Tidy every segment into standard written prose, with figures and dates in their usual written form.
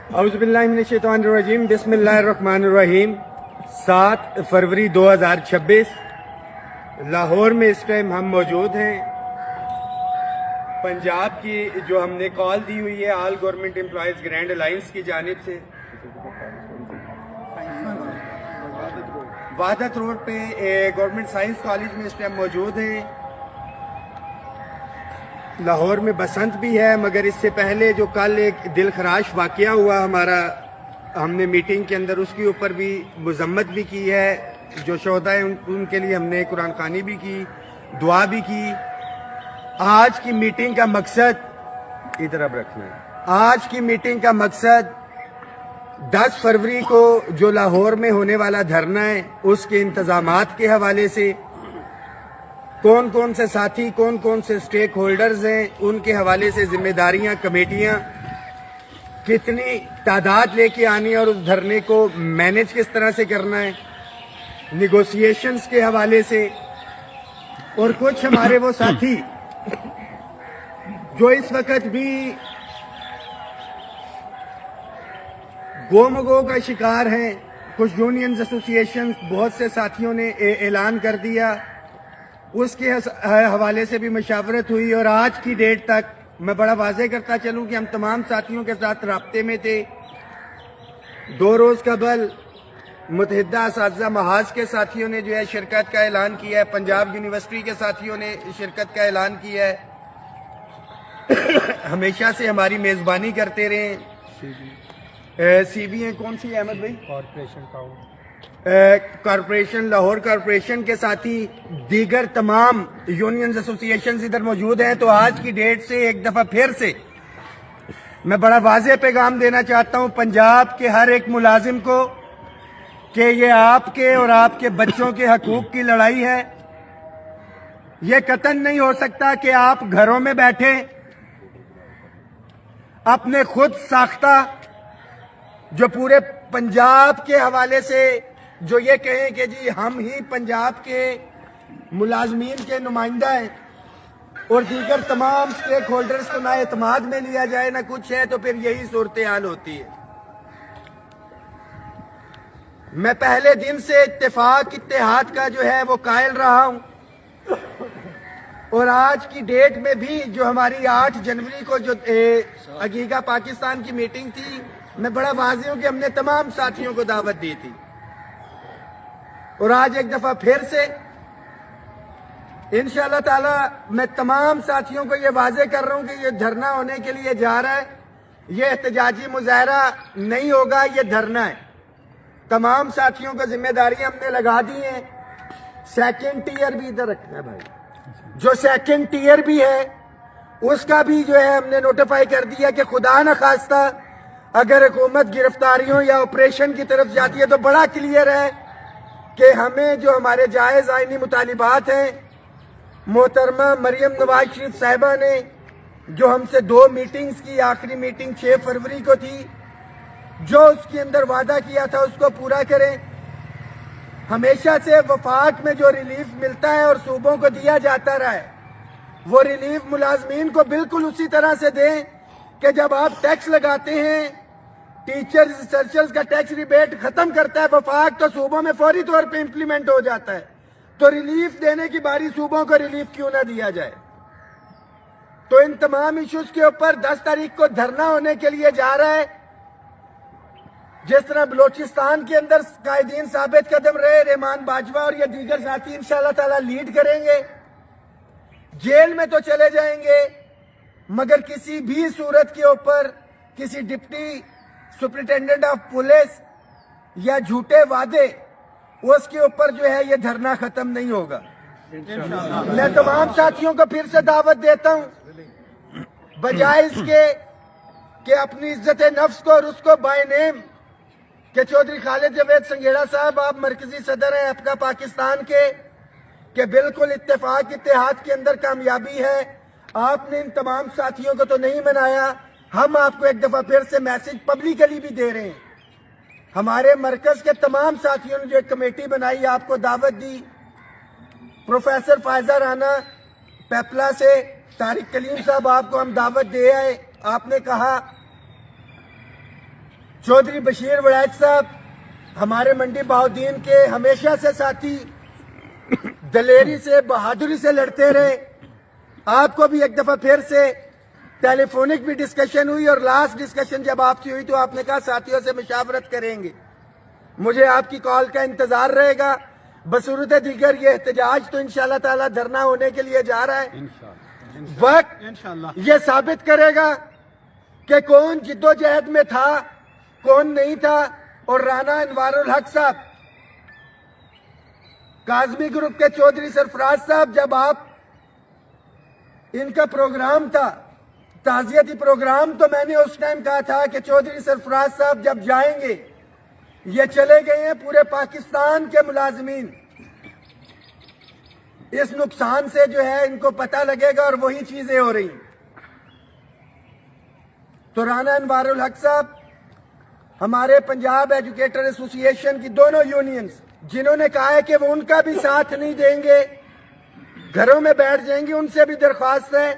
औज़ुबिल्लाहि मिनश्शैतानिर्रजीम बिस्मिल्लाहिर्रहमानिर्रहीम। 7 फरवरी 2026 लाहौर में इस टाइम हम मौजूद हैं। पंजाब की जो हमने कॉल दी हुई है all government employees grand alliance की जानिब से वहादत रोड पे गवर्नमेंट साइंस कॉलेज में इस टाइम मौजूद हैं। लाहौर में बसंत भी है, मगर इससे पहले जो कल एक दिल खराश वाक़या हुआ हमारा, हमने मीटिंग के अंदर उसके ऊपर भी मज़म्मत भी की है। जो शोहदा है उनके लिए हमने कुरान ख़वानी भी की, दुआ भी की। आज की मीटिंग का मकसद इधर अब रखना है। आज की मीटिंग का मकसद 10 फरवरी को जो लाहौर में होने वाला धरना है उसके इंतजामात के हवाले से, कौन कौन से साथी, कौन कौन से स्टेक होल्डर्स हैं, उनके हवाले से जिम्मेदारियां, कमेटियां, कितनी तादाद लेके आनी है और उस धरने को मैनेज किस तरह से करना है, निगोशिएशंस के हवाले से। और कुछ हमारे वो साथी जो इस वक्त भी गोमगो का शिकार हैं, कुछ यूनियंस एसोसिएशन, बहुत से साथियों ने ऐलान कर दिया, उसके हवाले से भी मशावरत हुई। और आज की डेट तक मैं बड़ा वाज़ेह करता चलूं कि हम तमाम साथियों के साथ राब्ते में थे। 2 रोज़ कबल मुत्तहिदा असातिज़ा महाज के साथियों ने जो है शिरकत का ऐलान किया है, पंजाब यूनिवर्सिटी के साथियों ने शिरकत का ऐलान किया है। हमेशा से हमारी मेज़बानी करते रहे। CBA कौन सी है अहमद भाई? कॉरपोरेशन, लाहौर कॉरपोरेशन के साथी, दीगर तमाम यूनियन एसोसिएशन इधर मौजूद हैं। तो आज की डेट से एक दफा फिर से मैं बड़ा वाज़ेह पैगाम देना चाहता हूं पंजाब के हर एक मुलाजिम को कि ये आपके और आपके बच्चों के हकूक की लड़ाई है। ये कतई नहीं हो सकता कि आप घरों में बैठे अपने खुद साख्ता जो पूरे पंजाब के हवाले से जो ये कहें कि जी हम ही पंजाब के मुलाजमीन के नुमाइंदा हैं और दीगर तमाम स्टेक होल्डर्स को ना एतमाद में लिया जाए ना कुछ है, तो फिर यही सूरत हाल होती है। मैं पहले दिन से इत्तेफाक इत्तेहाद का जो है वो कायल रहा हूं और आज की डेट में भी जो हमारी 8 जनवरी को जो अगीगा पाकिस्तान की मीटिंग थी, मैं बड़ा वाज़ेह हूं कि हमने तमाम साथियों को दावत दी थी। और आज एक दफा फिर से इंशाअल्लाह ताला मैं तमाम साथियों को ये वाज़ेह कर रहा हूं कि ये धरना होने के लिए जा रहा है। ये एहतजाजी मुजाहरा नहीं होगा, ये धरना है। तमाम साथियों को जिम्मेदारियां हमने लगा दी हैं। सेकंड टियर भी इधर रखना है भाई, जो सेकंड टियर भी है उसका भी जो है हमने नोटिफाई कर दिया कि खुदा न खास्ता अगर हुकूमत गिरफ्तारियों या ऑपरेशन की तरफ जाती है तो बड़ा क्लियर है कि हमें जो हमारे जायज़ आइनी मुतालिबात हैं, मोहतरमा मरियम नवाज शरीफ साहिबा ने जो हमसे 2 मीटिंग्स की, आखिरी मीटिंग 6 फरवरी को थी, जो उसके अंदर वादा किया था उसको पूरा करें। हमेशा से वफाक में जो रिलीफ मिलता है और सूबों को दिया जाता रहा है, वो रिलीफ मुलाजमीन को बिल्कुल उसी तरह से दें कि जब आप टैक्स लगाते हैं, टीचर्स रिसर्चर्स का टैक्स रिबेट खत्म करता है वफाक, तो सूबों में फौरी तौर पे इंप्लीमेंट हो जाता है। तो रिलीफ देने की बारी सूबों को रिलीफ क्यों ना दिया जाए। तो इन तमाम इश्यूज के ऊपर 10 तारीख को धरना होने के लिए जा रहा है। जिस तरह बलोचिस्तान के अंदर कायदीन साबित कदम रहे, रहमान बाजवा और ये दीगर साथी इंशाअल्लाह ताला लीड करेंगे। जेल में तो चले जाएंगे, मगर किसी भी सूरत के ऊपर किसी डिप्टी सुपरिटेंडेंट ऑफ पुलिस या झूठे वादे, उसके ऊपर जो है ये धरना खत्म नहीं होगा। मैं तमाम साथियों को फिर से दावत देता हूं, बजाय इसके कि अपनी इज्जत नफ्स को और उसको बाय नेम कि चौधरी खालिद जावेद संघेड़ा साहब आप मरकजी सदर हैं आपका पाकिस्तान के, कि बिल्कुल इत्तेफाक इत्तेहाद के अंदर कामयाबी है। आपने इन तमाम साथियों को तो नहीं मनाया, हम आपको एक दफा फिर से मैसेज पब्लिकली भी दे रहे हैं। हमारे मरकज के तमाम साथियों ने जो एक कमेटी बनाई, आपको दावत दी। प्रोफेसर फायजा राना पेपला से, तारिक कलीम साहब आपको हम दावत दे आए। आपने कहा चौधरी बशीर वड़ैच साहब हमारे मंडी बहाउद्दीन के हमेशा से साथी, दलेरी से बहादुरी से लड़ते रहे। आपको भी एक दफा फिर से टेलीफोनिक भी डिस्कशन हुई और लास्ट डिस्कशन जब आपकी हुई तो आपने कहा साथियों से मशावरत करेंगे। मुझे आपकी कॉल का इंतजार रहेगा। बसूरत दीगर ये एहतजाज तो इंशाअल्लाह ताला धरना होने के लिए जा रहा है। वक्त ये साबित करेगा कि कौन जिद्दोजहद में था, कौन नहीं था। और राना अनवारुल हक साहब, काज़मी ग्रुप के चौधरी सरफराज साहब, जब आप इनका प्रोग्राम था, ताज़ियती प्रोग्राम, तो मैंने उस टाइम कहा था कि चौधरी सरफराज साहब जब जाएंगे, ये चले गए हैं पूरे पाकिस्तान के मुलाजमीन, इस नुकसान से जो है इनको पता लगेगा और वही चीजें हो रही। तो राना अनवारुल हक साहब हमारे पंजाब एजुकेटर एसोसिएशन की दोनों यूनियंस, जिन्होंने कहा है कि वो उनका भी साथ नहीं देंगे, घरों में बैठ जाएंगे, उनसे भी दरख्वास्त है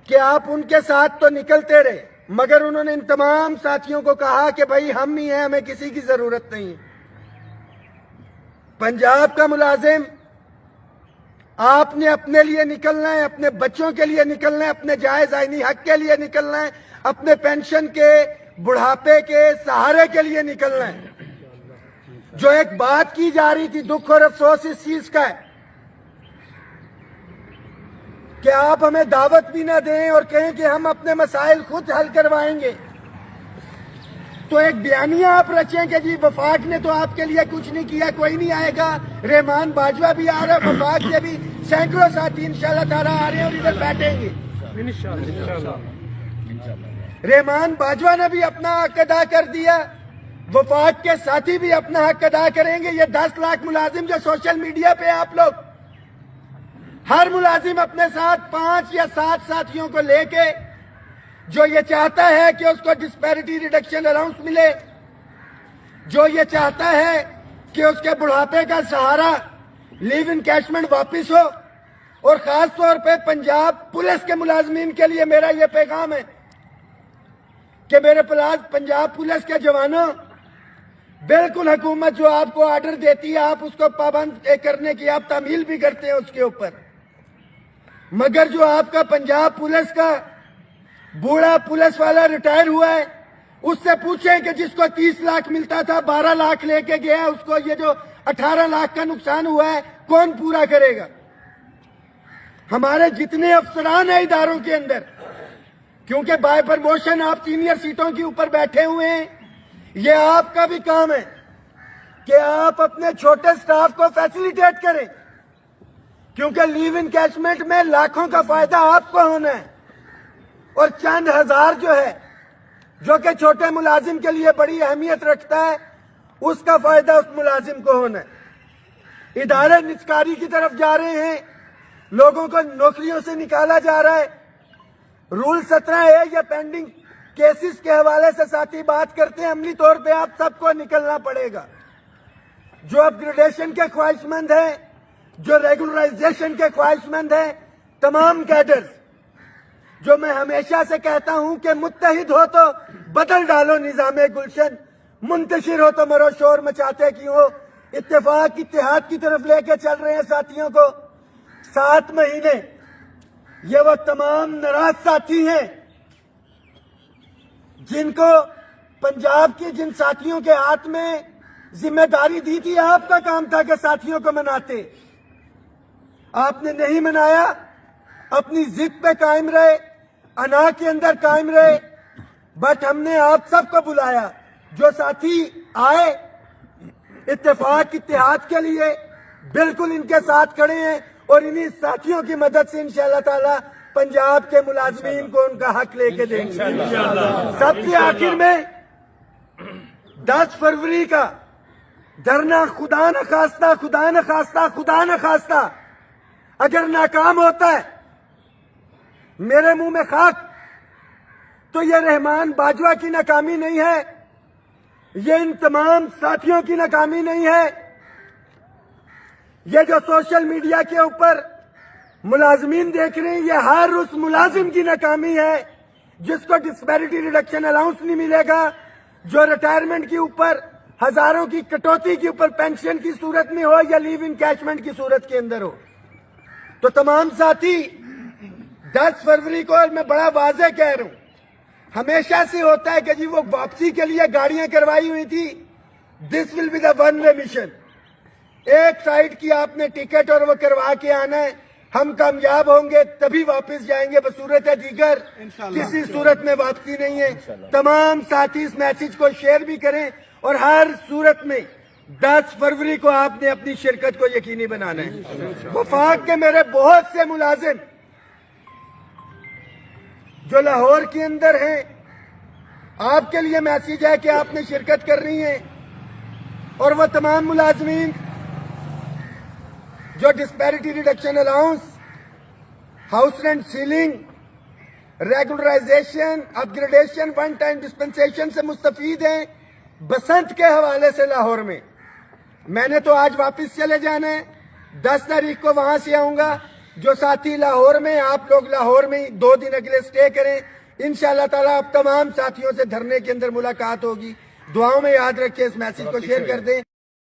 कि आप उनके साथ तो निकलते रहे, मगर उन्होंने इन तमाम साथियों को कहा कि भाई हम ही हैं, हमें किसी की जरूरत नहीं है। पंजाब का मुलाजिम, आपने अपने लिए निकलना है, अपने बच्चों के लिए निकलना है, अपने जायज आईनी हक के लिए निकलना है, अपने पेंशन के, बुढ़ापे के सहारे के लिए निकलना है। जो एक बात की जा रही थी, दुख और अफसोस इस चीज का है कि आप हमें दावत भी ना दें और कहें कि हम अपने मसाइल खुद हल करवाएंगे। तो एक बयानिया आप रचें कि जी वफाक ने तो आपके लिए कुछ नहीं किया, कोई नहीं आएगा। रहमान बाजवा भी आ रहा है, वफाक के भी सैकड़ों साथी इंशाल्लाह ताला आ रहे हैं और इधर बैठेंगे इंशाल्लाह। रहमान बाजवा ने भी अपना हक अदा कर दिया, वफाक के साथी भी अपना हक अदा करेंगे। ये 10 लाख मुलाजिम जो सोशल मीडिया पे आप लोग, हर मुलाजिम अपने साथ 5 या 7 साथियों को लेके, जो ये चाहता है कि उसको डिस्पैरिटी रिडक्शन अलाउंस मिले, जो ये चाहता है कि उसके बुढ़ापे का सहारा लिव इनकैशमेंट वापिस हो। और खास तौर पे पंजाब पुलिस के मुलाजमीन के लिए मेरा ये पैगाम है कि मेरे पंजाब पुलिस के जवानों, बिल्कुल हुकूमत जो आपको ऑर्डर देती है आप उसको पाबंद करने की आप तामील भी करते हैं उसके ऊपर, मगर जो आपका पंजाब पुलिस का बूढ़ा पुलिस वाला रिटायर हुआ है, उससे पूछें कि जिसको 30 लाख मिलता था 12 लाख लेके गया, उसको ये जो 18 लाख का नुकसान हुआ है कौन पूरा करेगा। हमारे जितने अफसरान हैं इदारों के अंदर, क्योंकि बाय प्रमोशन आप सीनियर सीटों के ऊपर बैठे हुए हैं, ये आपका भी काम है कि आप अपने छोटे स्टाफ को फैसिलिटेट करें, क्योंकि लीव इनकैशमेंट में लाखों का फायदा आपको होना है और चंद हजार जो है, जो कि छोटे मुलाजिम के लिए बड़ी अहमियत रखता है, उसका फायदा उस मुलाजिम को होना है। इदारे निजकारी की तरफ जा रहे हैं, लोगों को नौकरियों से निकाला जा रहा है। रूल 17 है, ये पेंडिंग केसेस के हवाले से साथी बात करते हैं, अमली तौर पे आप सबको निकलना पड़ेगा। जो अपग्रेडेशन के ख्वाहिशमंद हैं, जो रेगुलराइजेशन के ख्वाहिशमंद हैं, तमाम कैडर्स, जो मैं हमेशा से कहता हूं कि मुत्तहिद हो तो बदल डालो निजामे गुलशन, मुंतशिर हो तो मरो शोर मचाते क्यों। इत्तेफाक इत्तेहाद की तरफ लेके चल रहे हैं साथियों को। 7 महीने ये वो तमाम नाराज साथी हैं जिनको पंजाब की जिन साथियों के हाथ में जिम्मेदारी दी थी, आपका काम था कि साथियों को मनाते, आपने नहीं मनाया। अपनी जिद पे कायम रहे, अना के अंदर कायम रहे, बट हमने आप सबको बुलाया। जो साथी आए इत्तेफाक इत्तेहाद के लिए, बिल्कुल इनके साथ खड़े हैं और इन्हीं साथियों की मदद से इंशाअल्लाह ताला पंजाब के मुलाजमीन को उनका हक लेके देंगे। सबसे आखिर में 10 फरवरी का धरना खुदा न खास्ता, खुदा न खास्ता, खुदा न खास्ता अगर नाकाम होता है, मेरे मुंह में खाक, तो ये रहमान बाजवा की नाकामी नहीं है, ये इन तमाम साथियों की नाकामी नहीं है, ये जो सोशल मीडिया के ऊपर मुलाजमीन देख रहे हैं, ये हर उस मुलाजिम की नाकामी है جس کو ڈسپیرٹی ریڈکشن الاؤنس نہیں ملے گا, جو ریٹائرمنٹ کے اوپر ہزاروں کی کٹوتی کے اوپر پینشن کی صورت میں ہو یا لیو انکیشمنٹ کی صورت کے اندر ہو. تو تمام ساتھی 10 فروری کو میں بڑا واضح کہہ رہا ہوں, ہمیشہ سے ہوتا ہے کہ جی وہ واپسی کے لیے گاڑیاں کروائی ہوئی تھی, this will be the one way mission. ایک سائیڈ کی آپ نے ٹکٹ اور وہ کروا کے آنا ہے, ہم کامیاب ہوں گے تبھی واپس جائیں گے, بصورت دیگر کسی صورت میں واپسی نہیں ہے. تمام ساتھی اس میسج کو شیئر بھی کریں, اور ہر صورت میں 10 فروری کو آپ نے اپنی شرکت کو یقینی بنانا ہے. وفاق کے میرے بہت سے ملازم جو لاہور کے اندر ہیں, آپ کے لیے میسج ہے کہ آپ نے شرکت کرنی ہے, اور وہ تمام ملازمین جو disparity reduction allowance, house rent ceiling, regularization, upgradation, one time dispensation سے مستفید ہیں بسنت کے حوالے سے لاہور میں, میں نے تو آج واپس چلے جانا ہے, 10 تاریخ کو وہاں سے آؤں گا. جو ساتھی لاہور میں, آپ لوگ لاہور میں 2 دن اگلے سٹے کریں, انشاءاللہ تعالیٰ آپ تمام ساتھیوں سے دھرنے کے اندر ملاقات ہوگی. دعاؤں میں یاد رکھیں, اس میسج کو شیئر کر دیں.